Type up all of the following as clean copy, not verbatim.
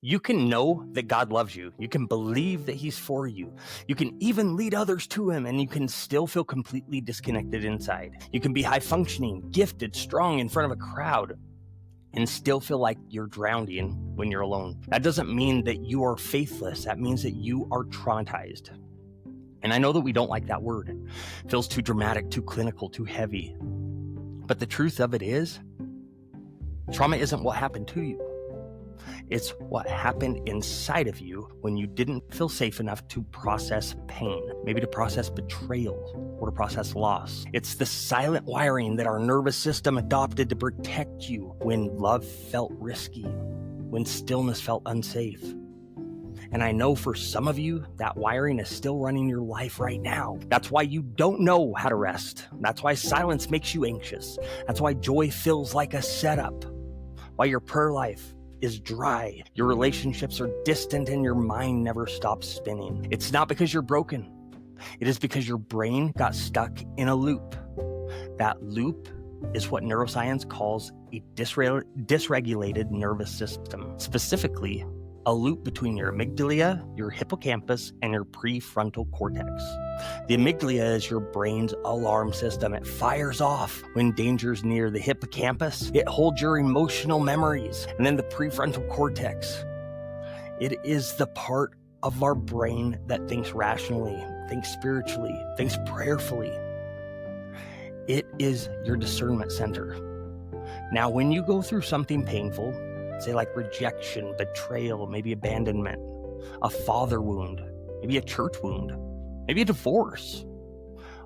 You can know that God loves you. You can believe that he's for you. You can even lead others to him, and you can still feel completely disconnected inside. You can be high functioning, gifted, strong in front of a crowd, and still feel like you're drowning when you're alone. That doesn't mean that you are faithless. That means that you are traumatized. And I know that we don't like that word. It feels too dramatic, too clinical, too heavy. But the truth of it is, trauma isn't what happened to you. It's what happened inside of you when you didn't feel safe enough to process pain, maybe to process betrayal or to process loss. It's the silent wiring that our nervous system adopted to protect you when love felt risky, when stillness felt unsafe. And I know for some of you, that wiring is still running your life right now. That's why you don't know how to rest. That's why silence makes you anxious. That's why joy feels like a setup. Why your prayer life is dry, your relationships are distant, and your mind never stops spinning. It's not because you're broken. It is because your brain got stuck in a loop. That loop is what neuroscience calls a dysregulated nervous system, specifically a loop between your amygdala, your hippocampus, and your prefrontal cortex. The amygdala is your brain's alarm system. It fires off when danger's near. The hippocampus, it holds your emotional memories. And then the prefrontal cortex, it is the part of our brain that thinks rationally, thinks spiritually, thinks prayerfully. It is your discernment center. Now, when you go through something painful, say like rejection, betrayal, maybe abandonment, a father wound, maybe a church wound, maybe a divorce,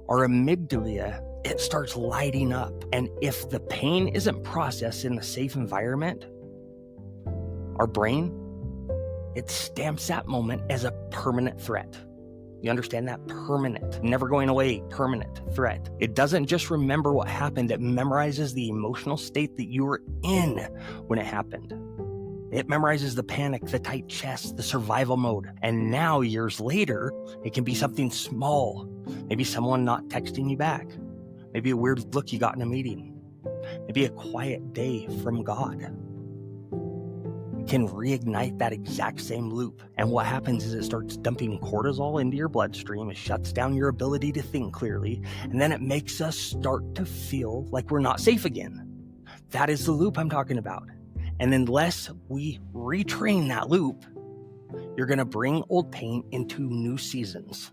our amygdala, it starts lighting up. And if the pain isn't processed in a safe environment, our brain, it stamps that moment as a permanent threat. You understand that? Permanent, never going away, permanent threat. It doesn't just remember what happened, it memorizes the emotional state that you were in when it happened. It memorizes the panic, the tight chest, the survival mode. And now, years later, it can be something small. Maybe someone not texting you back. Maybe a weird look you got in a meeting. Maybe a quiet day from God. Can reignite that exact same loop. And what happens is it starts dumping cortisol into your bloodstream. It shuts down your ability to think clearly. And then it makes us start to feel like we're not safe again. That is the loop I'm talking about. And unless we retrain that loop, you're going to bring old pain into new seasons.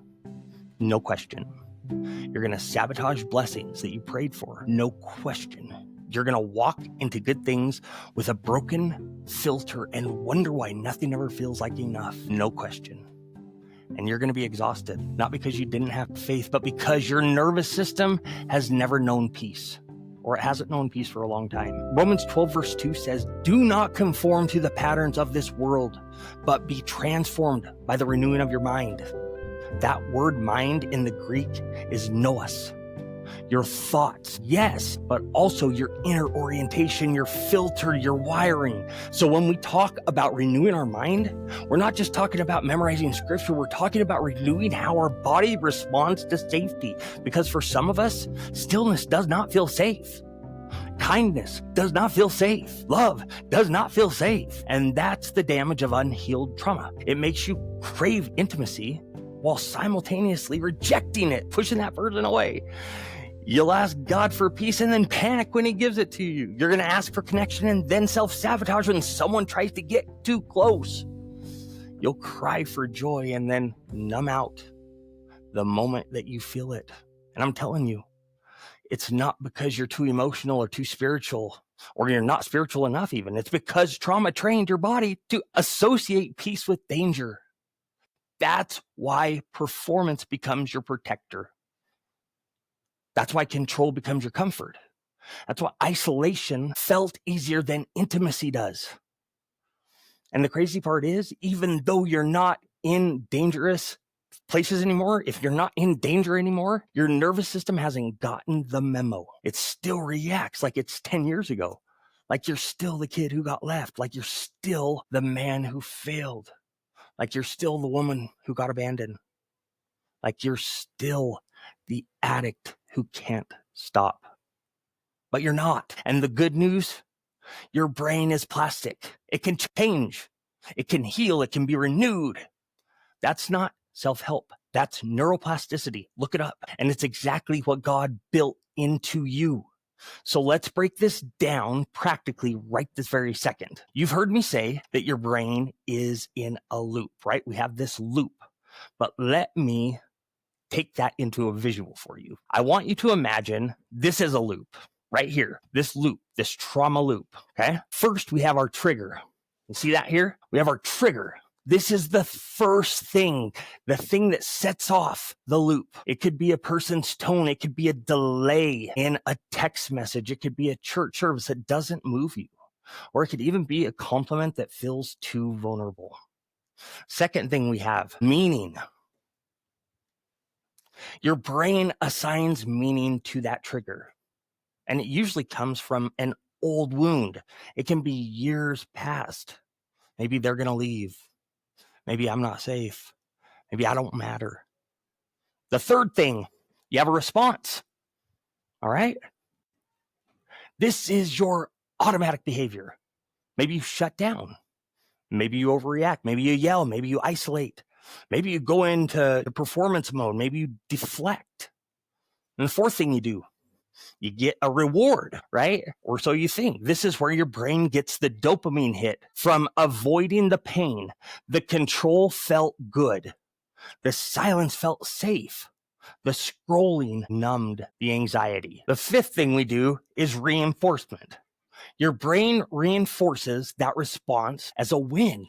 No question. You're going to sabotage blessings that you prayed for. No question. You're going to walk into good things with a broken filter and wonder why nothing ever feels like enough. No question. And you're going to be exhausted, not because you didn't have faith, but because your nervous system has never known peace, or it hasn't known peace for a long time. Romans 12 verse 2 says, "Do not conform to the patterns of this world, but be transformed by the renewing of your mind." That word mind in the Greek is nous. Your thoughts, yes, but also your inner orientation, your filter, your wiring. So when we talk about renewing our mind, we're not just talking about memorizing scripture, we're talking about renewing how our body responds to safety. Because for some of us, stillness does not feel safe. Kindness does not feel safe. Love does not feel safe. And that's the damage of unhealed trauma. It makes you crave intimacy while simultaneously rejecting it, pushing that person away. You'll ask God for peace and then panic when he gives it to you. You're going to ask for connection and then self-sabotage when someone tries to get too close. You'll cry for joy and then numb out the moment that you feel it. And I'm telling you, it's not because you're too emotional or too spiritual, or you're not spiritual enough even. It's because trauma trained your body to associate peace with danger. That's why performance becomes your protector. That's why control becomes your comfort. That's why isolation felt easier than intimacy does. And the crazy part is, even though you're not in dangerous places anymore, if you're not in danger anymore, your nervous system hasn't gotten the memo. It still reacts like it's 10 years ago, like you're still the kid who got left, like you're still the man who failed, like you're still the woman who got abandoned, like you're still the addict who can't stop. But you're not. And the good news, your brain is plastic. It can change. It can heal. It can be renewed. That's not self-help. That's neuroplasticity. Look it up. And it's exactly what God built into you. So let's break this down practically right this very second. You've heard me say that your brain is in a loop, right? We have this loop. But let me take that into a visual for you. I want you to imagine this is a loop right here. This loop, this trauma loop, okay? First, we have our trigger. You see that here? We have our trigger. This is the first thing, the thing that sets off the loop. It could be a person's tone. It could be a delay in a text message. It could be a church service that doesn't move you. Or it could even be a compliment that feels too vulnerable. Second thing we have, meaning. Your brain assigns meaning to that trigger. And it usually comes from an old wound. It can be years past. Maybe they're going to leave. Maybe I'm not safe. Maybe I don't matter. The third thing, you have a response. All right? This is your automatic behavior. Maybe you shut down. Maybe you overreact. Maybe you yell. Maybe you isolate. Maybe you go into performance mode. Maybe you deflect. And the fourth thing you do, you get a reward, right? Or so you think. This is where your brain gets the dopamine hit from avoiding the pain. The control felt good. The silence felt safe. The scrolling numbed the anxiety. The fifth thing we do is reinforcement. Your brain reinforces that response as a win.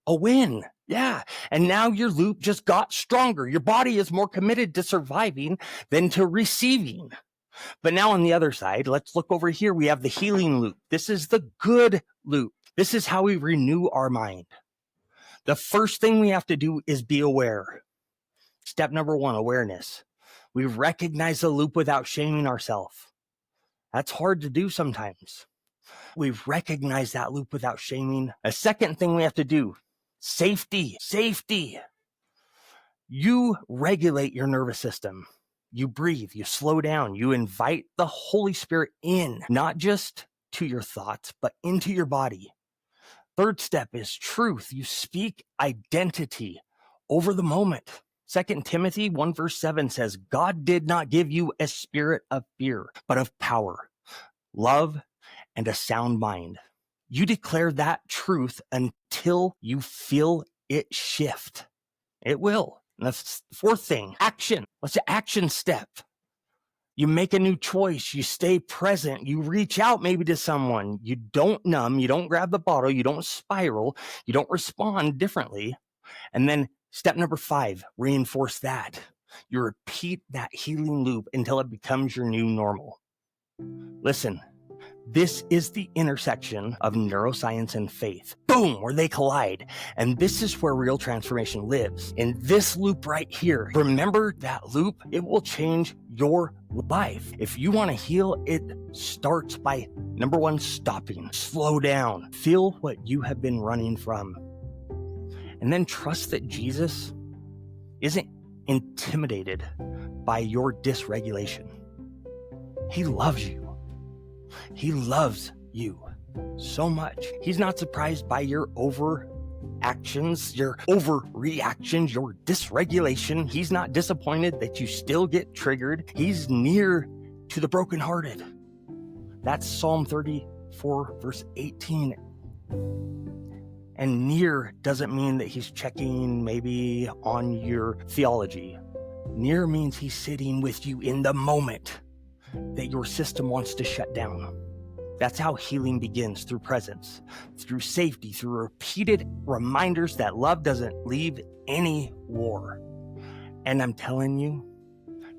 A win. Yeah. And now your loop just got stronger. Your body is more committed to surviving than to receiving. But now on the other side, let's look over here. We have the healing loop. This is the good loop. This is how we renew our mind. The first thing we have to do is be aware. Step number 1, awareness. We recognize the loop without shaming ourselves. That's hard to do sometimes. We recognize that loop without shaming. A second thing we have to do, safety. You regulate your nervous system. You breathe, you slow down, you invite the Holy Spirit in, not just to your thoughts, but into your body. Third step is truth. You speak identity over the moment. 2 Timothy 1 verse 7 says, God did not give you a spirit of fear, but of power, love, and a sound mind. You declare that truth until you feel it shift. It will. And the fourth thing, action. What's the action step? You make a new choice. You stay present. You reach out maybe to someone. You don't numb. You don't grab the bottle. You don't spiral. You don't respond differently. And then step number 5, reinforce that. You repeat that healing loop until it becomes your new normal. Listen, this is the intersection of neuroscience and faith. Boom, where they collide. And this is where real transformation lives. In this loop right here. Remember that loop? It will change your life. If you want to heal, it starts by, number 1, stopping. Slow down. Feel what you have been running from. And then trust that Jesus isn't intimidated by your dysregulation. He loves you. He loves you so much. He's not surprised by your overactions, your overreactions, your dysregulation. He's not disappointed that you still get triggered. He's near to the brokenhearted. That's Psalm 34, verse 18. And near doesn't mean that he's checking maybe on your theology. Near means he's sitting with you in the moment that your system wants to shut down. That's how healing begins, through presence, through safety, through repeated reminders that love doesn't leave any war. And I'm telling you,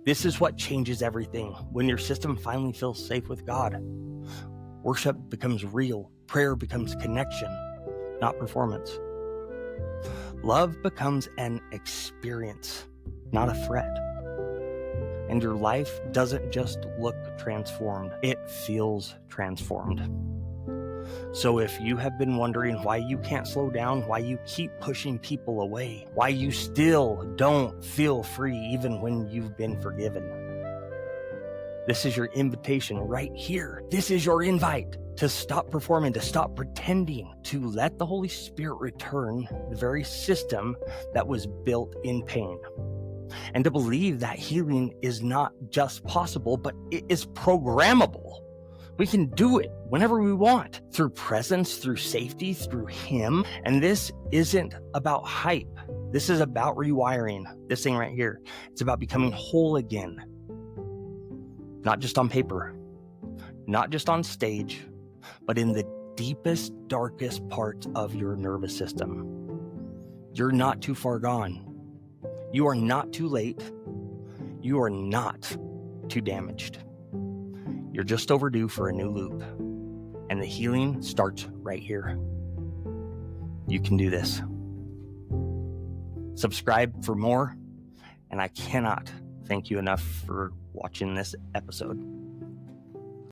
this is what changes everything. When your system finally feels safe with God, worship becomes real, prayer becomes connection, not performance. Love becomes an experience, not a threat. And your life doesn't just look transformed, it feels transformed. So if you have been wondering why you can't slow down, why you keep pushing people away, why you still don't feel free even when you've been forgiven, this is your invitation right here. This is your invite. to stop performing, to stop pretending, to let the Holy Spirit return the very system that was built in pain. And to believe that healing is not just possible, but it is programmable. We can do it whenever we want, through presence, through safety, through Him. And this isn't about hype. This is about rewiring. This thing right here. It's about becoming whole again. Not just on paper, not just on stage, but in the deepest, darkest parts of your nervous system. You're not too far gone. You are not too late. You are not too damaged. You're just overdue for a new loop. And the healing starts right here. You can do this. Subscribe for more. And I cannot thank you enough for watching this episode.